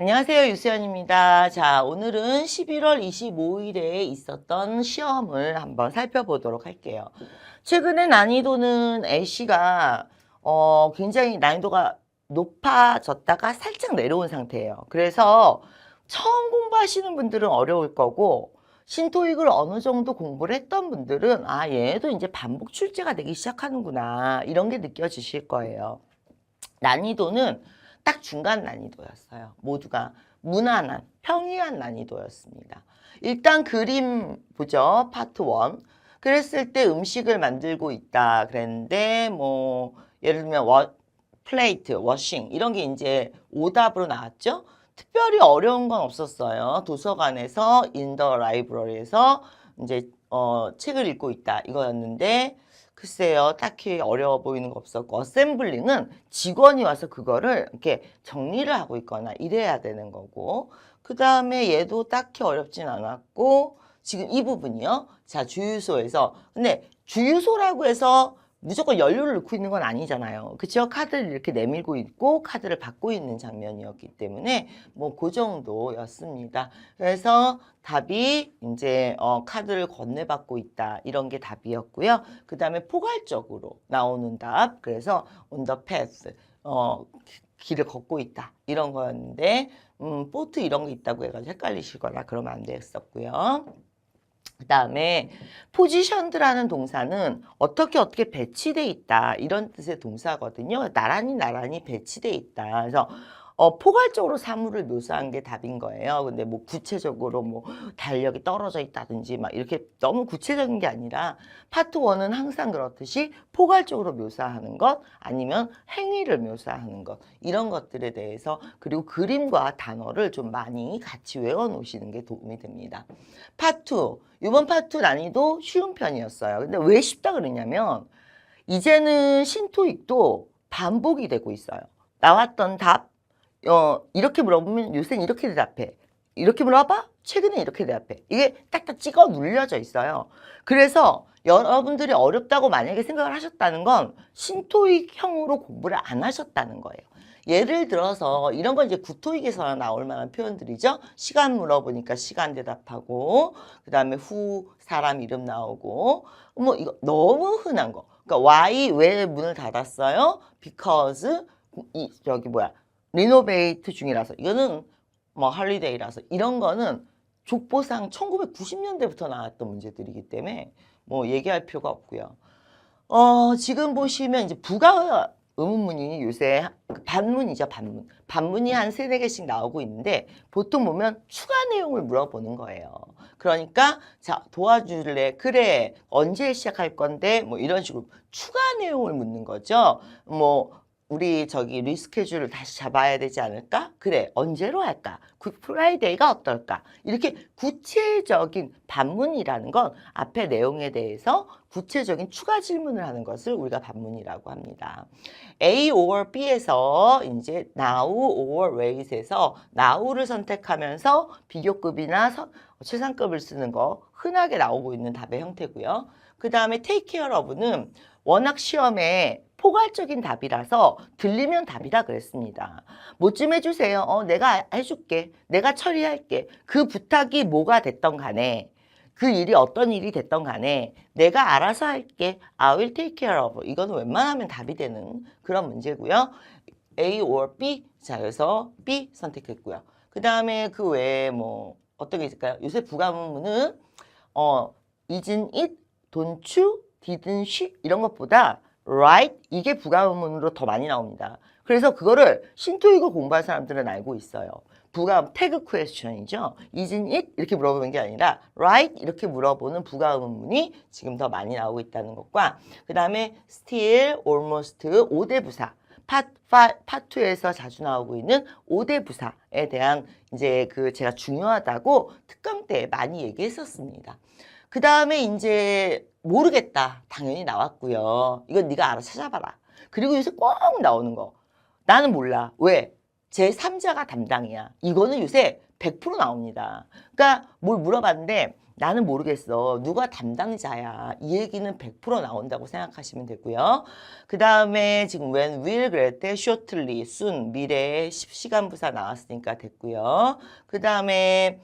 안녕하세요. 유수연입니다. 자, 오늘은 11월 25일에 있었던 시험을 한번 살펴보도록 할게요. 최근에 난이도는 A씨가 굉장히 난이도가 높아졌다가 살짝 내려온 상태예요. 그래서 처음 공부하시는 분들은 어려울 거고 신토익을 어느 정도 공부를 했던 분들은 얘도 이제 반복 출제가 되기 시작하는구나 이런 게 느껴지실 거예요. 난이도는 딱 중간 난이도였어요. 모두가 무난한, 평이한 난이도였습니다. 일단 그림 보죠. 파트 1. 그랬을 때 음식을 만들고 있다 그랬는데 뭐 예를 들면 플레이트, 워싱 이런 게 이제 오답으로 나왔죠. 특별히 어려운 건 없었어요. 도서관에서 인더 라이브러리에서 이제 책을 읽고 있다 이거였는데 글쎄요, 딱히 어려워 보이는 거 없었고, 어셈블링은 직원이 와서 그거를 이렇게 정리를 하고 있거나 이래야 되는 거고, 그 다음에 얘도 딱히 어렵진 않았고, 지금 이 부분이요. 자, 주유소에서. 근데 주유소라고 해서 무조건 연료를 넣고 있는 건 아니잖아요. 그쵸? 카드를 이렇게 내밀고 있고, 카드를 받고 있는 장면이었기 때문에, 뭐, 그 정도였습니다. 그래서 답이 이제 카드를 건네받고 있다 이런 게 답이었고요. 그 다음에 포괄적으로 나오는 답 그래서 on the path 길을 걷고 있다 이런 거였는데 보트 이런 게 있다고 해가지고 헷갈리시거나 그러면 안 됐었고요. 그 다음에 포지션드라는 동사는 어떻게 배치돼 있다 이런 뜻의 동사거든요. 나란히 배치돼 있다. 그래서 포괄적으로 사물을 묘사한 게 답인 거예요. 근데 뭐 구체적으로 뭐 달력이 떨어져 있다든지 막 이렇게 너무 구체적인 게 아니라 파트 1은 항상 그렇듯이 포괄적으로 묘사하는 것 아니면 행위를 묘사하는 것 이런 것들에 대해서 그리고 그림과 단어를 좀 많이 같이 외워 놓으시는 게 도움이 됩니다. 파트 2 이번 파트 난이도 쉬운 편이었어요. 근데 왜 쉽다 그러냐면 이제는 신토익도 반복이 되고 있어요. 나왔던 답 이렇게 물어보면 요새는 이렇게 대답해. 이렇게 물어봐? 최근에 이렇게 대답해. 이게 딱딱 찍어 눌려져 있어요. 그래서 여러분들이 어렵다고 만약에 생각을 하셨다는 건 신토익형으로 공부를 안 하셨다는 거예요. 예를 들어서 이런 건 이제 구토익에서 나올 만한 표현들이죠. 시간 물어보니까 시간 대답하고 그 다음에 후 사람 이름 나오고 뭐 이거 너무 흔한 거. 그러니까 why 왜 문을 닫았어요? because 저기 뭐야 리노베이트 중이라서 이거는 뭐 할리데이라서 이런 거는 족보상 1990년대부터 나왔던 문제들이기 때문에 뭐 얘기할 필요가 없고요. 지금 보시면 이제 부가 의문문이 요새 반문이죠, 반문. 반문이 한 3-4개씩 나오고 있는데 보통 보면 추가 내용을 물어보는 거예요. 그러니까 자, 도와줄래? 그래. 언제 시작할 건데? 뭐 이런 식으로 추가 내용을 묻는 거죠. 뭐 우리 저기 리스케줄을 다시 잡아야 되지 않을까? 그래, 언제로 할까? 굿프라이데이가 어떨까? 이렇게 구체적인 반문이라는 건 앞에 내용에 대해서 구체적인 추가 질문을 하는 것을 우리가 반문이라고 합니다. A or B에서 이제 now or wait에서 now를 선택하면서 비교급이나 최상급을 쓰는 거 흔하게 나오고 있는 답의 형태고요. 그 다음에 take care of는 워낙 시험에 포괄적인 답이라서 들리면 답이다 그랬습니다. 뭐 좀 해주세요. 내가 해줄게. 내가 처리할게. 그 부탁이 뭐가 됐던 간에 그 일이 어떤 일이 됐던 간에 내가 알아서 할게. I will take care of. 이거는 웬만하면 답이 되는 그런 문제고요. A or B. 자, 그래서 B 선택했고요. 그 다음에 그 외에 뭐 어떤 게 있을까요? 요새 부가문은 isn't it, don't you, didn't she 이런 것보다 right 이게 부가문으로 더 많이 나옵니다. 그래서 그거를 신토익을 공부한 사람들은 알고 있어요. 부가 태그 퀘스천이죠. isn't it 이렇게 물어보는 게 아니라 right 이렇게 물어보는 부가 의문문이 지금 더 많이 나오고 있다는 것과 그 다음에 still, almost 5대 부사 파트 2에서 자주 나오고 있는 5대 부사에 대한 이제 그 제가 중요하다고 특강 때 많이 얘기했었습니다. 그 다음에 이제 모르겠다 당연히 나왔고요. 이건 네가 알아서 찾아봐라. 그리고 요새 꼭 나오는 거 나는 몰라. 왜? 제3자가 담당이야. 이거는 요새 100% 나옵니다. 그러니까 뭘 물어봤는데 나는 모르겠어. 누가 담당자야. 이 얘기는 100% 나온다고 생각하시면 되고요. 그 다음에 지금 when will 그럴 때 shortly, soon, 미래에 10시간 부사 나왔으니까 됐고요. 그 다음에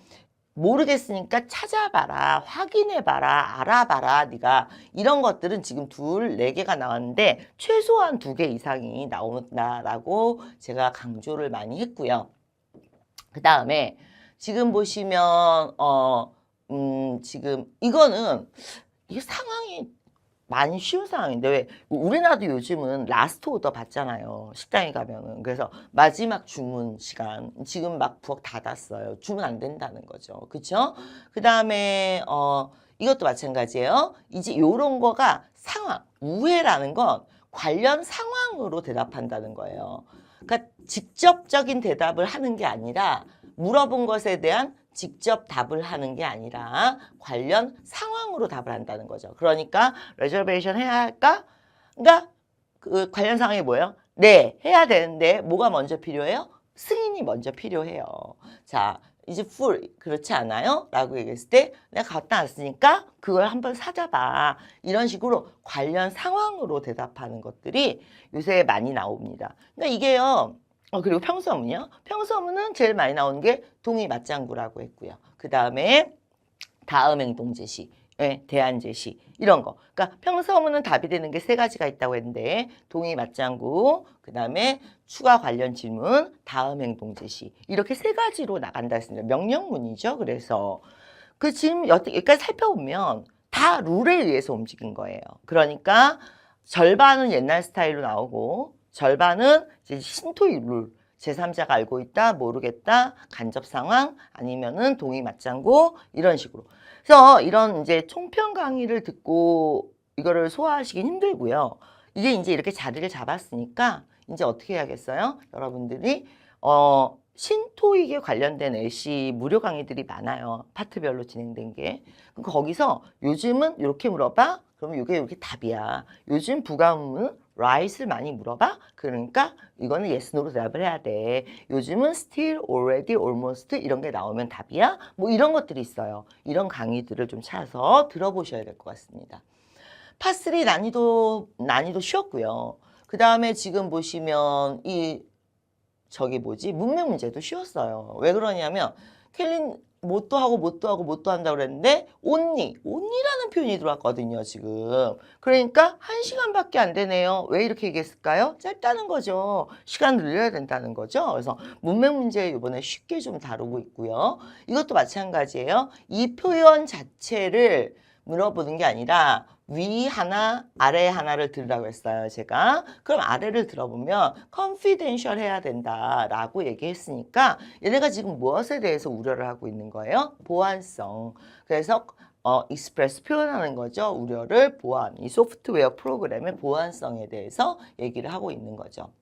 모르겠으니까 찾아봐라, 확인해봐라, 알아봐라. 네가 이런 것들은 지금 둘, 4개가 나왔는데 최소한 2개 이상이 나온다라고 제가 강조를 많이 했고요. 그 다음에 지금 보시면 지금 이거는 이게 상황이 많이 쉬운 상황인데 왜 우리나라도 요즘은 라스트 오더 받잖아요. 식당에 가면은. 그래서 마지막 주문 시간 지금 막 부엌 닫았어요. 주문 안 된다는 거죠. 그쵸? 그 다음에 이것도 마찬가지예요. 이제 요런 거가 상황, 우회라는 건 관련 상황으로 대답한다는 거예요. 그러니까 직접적인 대답을 하는 게 아니라 물어본 것에 대한 직접 답을 하는 게 아니라 관련 상황으로 답을 한다는 거죠. 그러니까 레저베이션 해야 할까? 그러니까 그 관련 상황이 뭐예요? 네, 해야 되는데 뭐가 먼저 필요해요? 승인이 먼저 필요해요. 자, 이제 full 그렇지 않아요? 라고 얘기했을 때 내가 갖다 놨으니까 그걸 한번 찾아봐. 이런 식으로 관련 상황으로 대답하는 것들이 요새 많이 나옵니다. 그러니까 이게요. 그리고 평서문이요. 평서문은 제일 많이 나오는 게 동의 맞장구라고 했고요. 그 다음에 다음 행동 제시, 대안 제시 이런 거. 그러니까 평서문은 답이 되는 게 3가지가 있다고 했는데 동의 맞장구, 그 다음에 추가 관련 질문, 다음 행동 제시 이렇게 3가지로 나간다 했습니다. 명령문이죠. 그래서 그 지금 여기까지 살펴보면 다 룰에 의해서 움직인 거예요. 그러니까 절반은 옛날 스타일로 나오고 절반은 이제 신토의 룰, 제3자가 알고 있다, 모르겠다, 간접 상황, 아니면은 동의 맞장구 이런 식으로. 그래서 이런 이제 총평 강의를 듣고 이거를 소화하시긴 힘들고요. 이게 이제 이렇게 자리를 잡았으니까 이제 어떻게 해야겠어요? 여러분들이 신토익에 관련된 LC 무료 강의들이 많아요. 파트별로 진행된 게. 그럼 거기서 요즘은 이렇게 물어봐? 그러면 이게 이렇게 답이야. 요즘 부가문은 right을 많이 물어봐? 그러니까 이거는 yes, no로 대답을 해야 돼. 요즘은 still, already, almost 이런 게 나오면 답이야? 뭐 이런 것들이 있어요. 이런 강의들을 좀 찾아서 들어보셔야 될 것 같습니다. 파3 난이도 쉬웠고요. 그 다음에 지금 보시면 문맥 문제도 쉬웠어요. 왜 그러냐면 켈린 뭣도 하고 뭣도 하고 뭣도 한다고 그랬는데 only라는 표현이 들어왔거든요. 지금. 그러니까 1시간밖에 안 되네요. 왜 이렇게 얘기했을까요? 짧다는 거죠. 시간을 늘려야 된다는 거죠. 그래서 문맥 문제 이번에 쉽게 좀 다루고 있고요. 이것도 마찬가지예요. 이 표현 자체를 물어보는 게 아니라 위 하나, 아래 하나를 들으라고 했어요, 제가. 그럼 아래를 들어보면 confidential 해야 된다라고 얘기했으니까 얘네가 지금 무엇에 대해서 우려를 하고 있는 거예요? 보안성. 그래서 express 표현하는 거죠. 우려를 보안. 이 소프트웨어 프로그램의 보안성에 대해서 얘기를 하고 있는 거죠.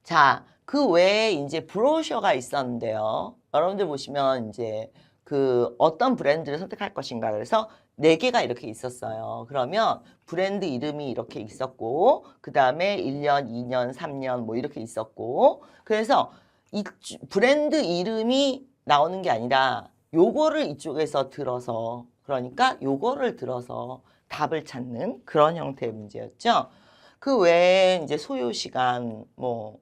자, 그 외에 이제 브로셔가 있었는데요. 여러분들 보시면 이제 그 어떤 브랜드를 선택할 것인가 그래서 4개가 이렇게 있었어요. 그러면 브랜드 이름이 이렇게 있었고 그 다음에 1년, 2년, 3년 뭐 이렇게 있었고 그래서 이 브랜드 이름이 나오는 게 아니라 요거를 이쪽에서 들어서 그러니까 요거를 들어서 답을 찾는 그런 형태의 문제였죠. 그 외에 이제 소요 시간 뭐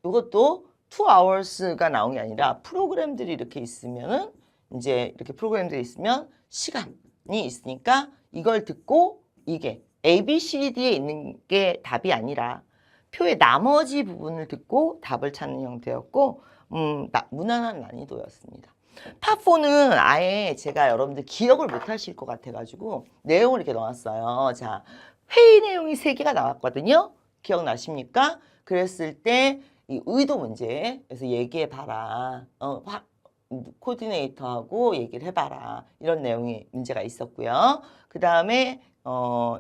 이것도 2hours가 나온 게 아니라 프로그램들이 이렇게 있으면은 이제 이렇게 프로그램들이 있으면 시간이 있으니까 이걸 듣고 이게 A, B, C, D에 있는 게 답이 아니라 표의 나머지 부분을 듣고 답을 찾는 형태였고 무난한 난이도였습니다. 파4는 아예 제가 여러분들 기억을 못 하실 것 같아가지고 내용을 이렇게 넣었어요. 자, 회의 내용이 3개가 나왔거든요. 기억나십니까? 그랬을 때 이 의도 문제, 그래서 얘기해봐라. 코디네이터하고 얘기를 해봐라. 이런 내용이 문제가 있었고요. 그 다음에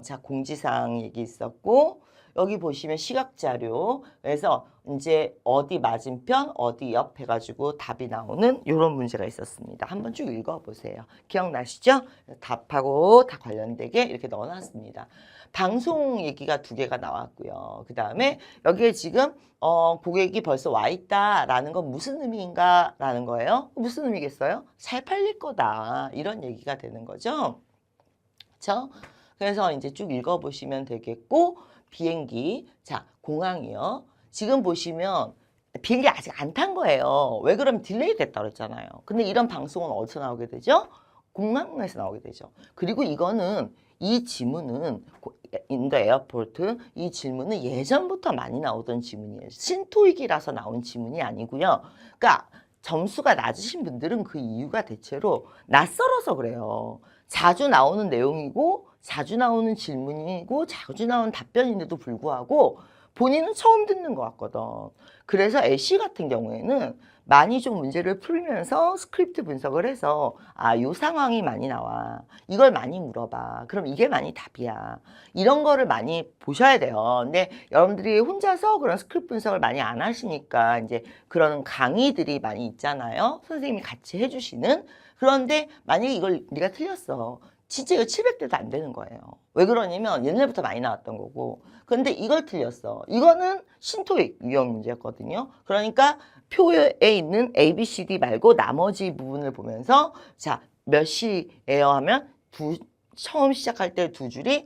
자 공지사항 얘기 있었고 여기 보시면 시각자료. 그래서 이제 어디 맞은편, 어디 옆 해가지고 답이 나오는 이런 문제가 있었습니다. 한번 쭉 읽어보세요. 기억나시죠? 답하고 다 관련되게 이렇게 넣어놨습니다. 방송 얘기가 2개가 나왔고요. 그 다음에 여기에 지금 고객이 벌써 와 있다라는 건 무슨 의미인가 라는 거예요. 무슨 의미겠어요? 잘 팔릴 거다. 이런 얘기가 되는 거죠. 그렇죠? 그래서 이제 쭉 읽어보시면 되겠고, 비행기. 자, 공항이요. 지금 보시면 비행기 아직 안 탄 거예요. 왜 그러면 딜레이 됐다고 그랬잖아요. 근데 이런 방송은 어디서 나오게 되죠? 공항에서 나오게 되죠. 그리고 이거는 이 지문은 in the airport 이 질문은 예전부터 많이 나오던 지문이에요. 신토익이라서 나온 지문이 아니고요. 그러니까 점수가 낮으신 분들은 그 이유가 대체로 낯설어서 그래요. 자주 나오는 내용이고 자주 나오는 질문이고 자주 나오는 답변인데도 불구하고 본인은 처음 듣는 것 같거든. 그래서 애쉬 같은 경우에는 많이 좀 문제를 풀면서 스크립트 분석을 해서 요 상황이 많이 나와. 이걸 많이 물어봐. 그럼 이게 많이 답이야. 이런 거를 많이 보셔야 돼요. 근데 여러분들이 혼자서 그런 스크립트 분석을 많이 안 하시니까 이제 그런 강의들이 많이 있잖아요. 선생님이 같이 해주시는. 그런데 만약에 이걸 네가 틀렸어. 진짜 이거 700대도 안 되는 거예요. 왜 그러냐면 옛날부터 많이 나왔던 거고. 그런데 이걸 틀렸어. 이거는 신토익 유형 문제였거든요. 그러니까 표에 있는 A, B, C, D 말고 나머지 부분을 보면서 자, 몇 시에요 하면 처음 시작할 때 2줄이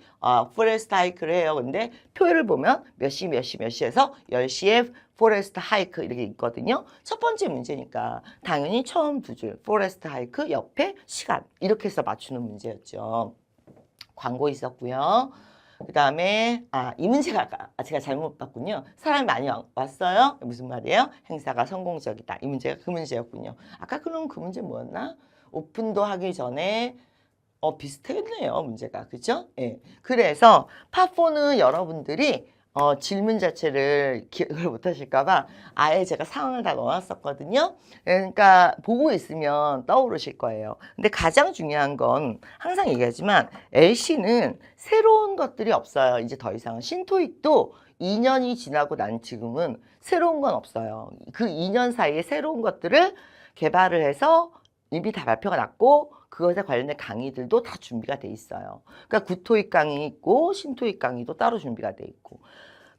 포레스트 하이크를 해요. 근데 표를 보면 몇 시, 몇 시, 몇 시에서 10시에 포레스트 하이크 이렇게 있거든요. 첫 번째 문제니까 당연히 처음 2줄 포레스트 하이크 옆에 시간 이렇게 해서 맞추는 문제였죠. 광고 있었고요. 그 다음에 이 문제가 제가 잘못 봤군요. 사람이 많이 왔어요. 무슨 말이에요? 행사가 성공적이다. 이 문제가 그 문제였군요. 아까 그럼 그 문제 뭐였나? 오픈도 하기 전에 비슷했네요. 문제가. 그죠? 예. 그래서 파4는 여러분들이 질문 자체를 기억을 못 하실까봐 아예 제가 상황을 다 넣어놨었거든요. 그러니까 보고 있으면 떠오르실 거예요. 근데 가장 중요한 건 항상 얘기하지만 LC는 새로운 것들이 없어요. 이제 더 이상 신토익도 2년이 지나고 난 지금은 새로운 건 없어요. 그 2년 사이에 새로운 것들을 개발을 해서 이미 다 발표가 났고 그것에 관련된 강의들도 다 준비가 돼 있어요. 그러니까 구토익 강의 있고 신토익 강의도 따로 준비가 돼 있고.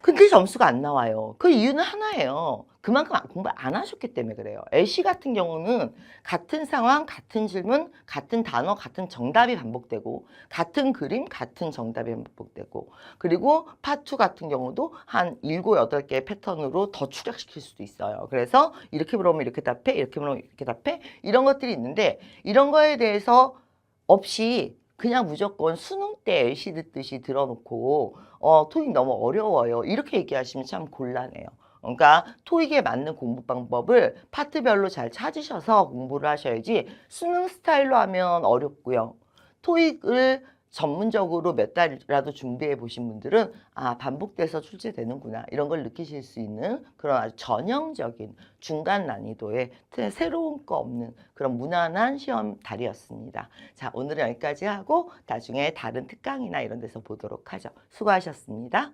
근데 점수가 안 나와요. 그 이유는 하나예요. 그만큼 공부 안 하셨기 때문에 그래요. LC 같은 경우는 같은 상황, 같은 질문, 같은 단어, 같은 정답이 반복되고 같은 그림, 같은 정답이 반복되고 그리고 파2 같은 경우도 한 7, 8개의 패턴으로 더 축약시킬 수도 있어요. 그래서 이렇게 물어보면 이렇게 답해, 이렇게 물어보면 이렇게 답해 이런 것들이 있는데 이런 거에 대해서 없이 그냥 무조건 수능 때 LC 듣듯이 들어놓고 토익 너무 어려워요. 이렇게 얘기하시면 참 곤란해요. 그러니까 토익에 맞는 공부 방법을 파트별로 잘 찾으셔서 공부를 하셔야지 수능 스타일로 하면 어렵고요. 토익을 전문적으로 몇 달이라도 준비해 보신 분들은 반복돼서 출제되는구나 이런 걸 느끼실 수 있는 그런 아주 전형적인 중간 난이도의 새로운 거 없는 그런 무난한 시험 달이었습니다. 자, 오늘은 여기까지 하고 나중에 다른 특강이나 이런 데서 보도록 하죠. 수고하셨습니다.